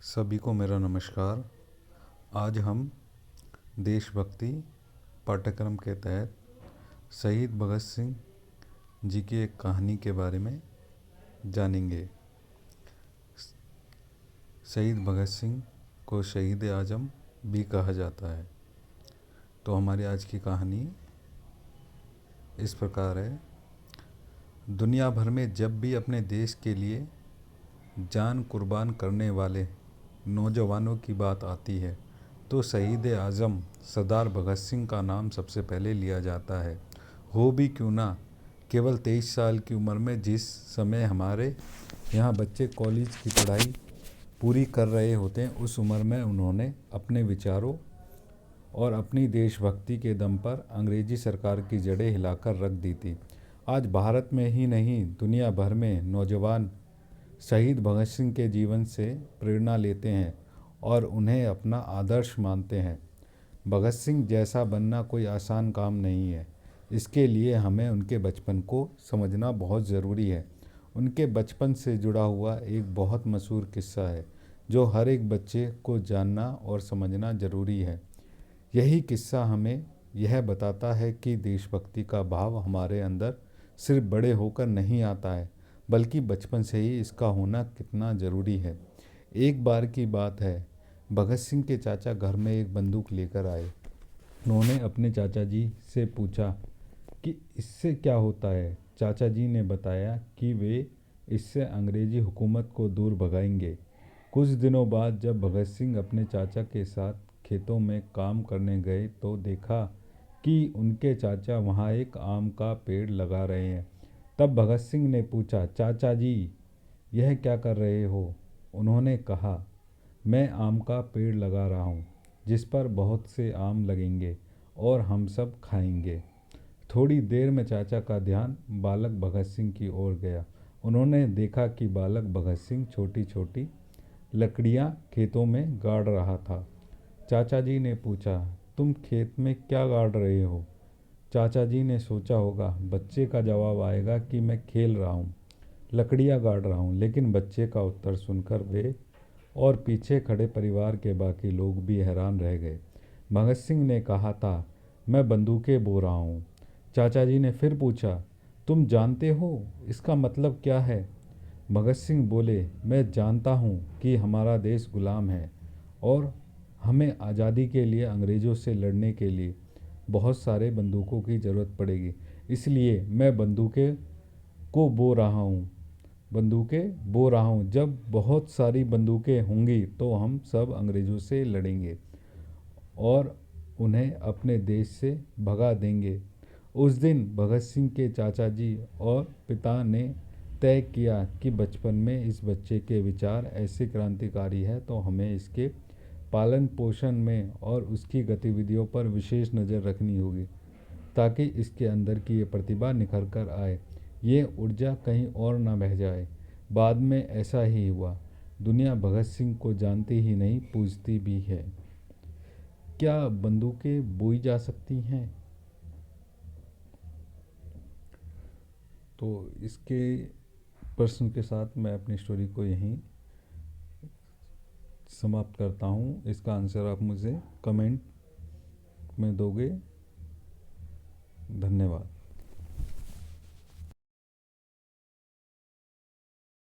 सभी को मेरा नमस्कार। आज हम देशभक्ति पाठ्यक्रम के तहत शहीद भगत सिंह जी की एक कहानी के बारे में जानेंगे। शहीद भगत सिंह को शहीद आजम भी कहा जाता है। तो हमारी आज की कहानी इस प्रकार है। दुनिया भर में जब भी अपने देश के लिए जान कुर्बान करने वाले नौजवानों की बात आती है तो शहीद आज़म सरदार भगत सिंह का नाम सबसे पहले लिया जाता है। हो भी क्यों ना, केवल 23 साल की उम्र में, जिस समय हमारे यहाँ बच्चे कॉलेज की पढ़ाई पूरी कर रहे होते हैं, उस उम्र में उन्होंने अपने विचारों और अपनी देशभक्ति के दम पर अंग्रेजी सरकार की जड़ें हिलाकर रख दी थी। आज भारत में ही नहीं, दुनिया भर में नौजवान शहीद भगत सिंह के जीवन से प्रेरणा लेते हैं और उन्हें अपना आदर्श मानते हैं। भगत सिंह जैसा बनना कोई आसान काम नहीं है। इसके लिए हमें उनके बचपन को समझना बहुत ज़रूरी है। उनके बचपन से जुड़ा हुआ एक बहुत मशहूर किस्सा है जो हर एक बच्चे को जानना और समझना ज़रूरी है। यही किस्सा हमें यह बताता है कि देशभक्ति का भाव हमारे अंदर सिर्फ बड़े होकर नहीं आता है, बल्कि बचपन से ही इसका होना कितना ज़रूरी है। एक बार की बात है, भगत सिंह के चाचा घर में एक बंदूक लेकर आए। उन्होंने अपने चाचा जी से पूछा कि इससे क्या होता है। चाचा जी ने बताया कि वे इससे अंग्रेजी हुकूमत को दूर भगाएंगे। कुछ दिनों बाद जब भगत सिंह अपने चाचा के साथ खेतों में काम करने गए तो देखा कि उनके चाचा वहाँ एक आम का पेड़ लगा रहे हैं। तब भगत सिंह ने पूछा, चाचा जी यह क्या कर रहे हो? उन्होंने कहा, मैं आम का पेड़ लगा रहा हूँ जिस पर बहुत से आम लगेंगे और हम सब खाएंगे। थोड़ी देर में चाचा का ध्यान बालक भगत सिंह की ओर गया। उन्होंने देखा कि बालक भगत सिंह छोटी छोटी लकड़ियाँ खेतों में गाड़ रहा था। चाचा जी ने पूछा, तुम खेत में क्या गाड़ रहे हो? चाचा जी ने सोचा होगा बच्चे का जवाब आएगा कि मैं खेल रहा हूँ, लकड़ियाँ गाड़ रहा हूँ, लेकिन बच्चे का उत्तर सुनकर वे और पीछे खड़े परिवार के बाकी लोग भी हैरान रह गए। भगत सिंह ने कहा था, मैं बंदूकें बो रहा हूँ। चाचा जी ने फिर पूछा, तुम जानते हो इसका मतलब क्या है? भगत सिंह बोले, मैं जानता हूँ कि हमारा देश गुलाम है और हमें आज़ादी के लिए अंग्रेज़ों से लड़ने के लिए बहुत सारे बंदूकों की ज़रूरत पड़ेगी, इसलिए मैं बंदूकें बो रहा हूँ। जब बहुत सारी बंदूकें होंगी तो हम सब अंग्रेज़ों से लड़ेंगे और उन्हें अपने देश से भगा देंगे। उस दिन भगत सिंह के चाचा जी और पिता ने तय किया कि बचपन में इस बच्चे के विचार ऐसे क्रांतिकारी है तो हमें इसके पालन पोषण में और उसकी गतिविधियों पर विशेष नज़र रखनी होगी ताकि इसके अंदर की ये प्रतिभा निखर कर आए, ये ऊर्जा कहीं और ना बह जाए। बाद में ऐसा ही हुआ। दुनिया भगत सिंह को जानती ही नहीं, पूजती भी है। क्या बंदूकें बोई जा सकती हैं? तो इसके प्रश्न के साथ मैं अपनी स्टोरी को यहीं समाप्त करता हूँ। इसका आंसर आप मुझे कमेंट में दोगे। धन्यवाद।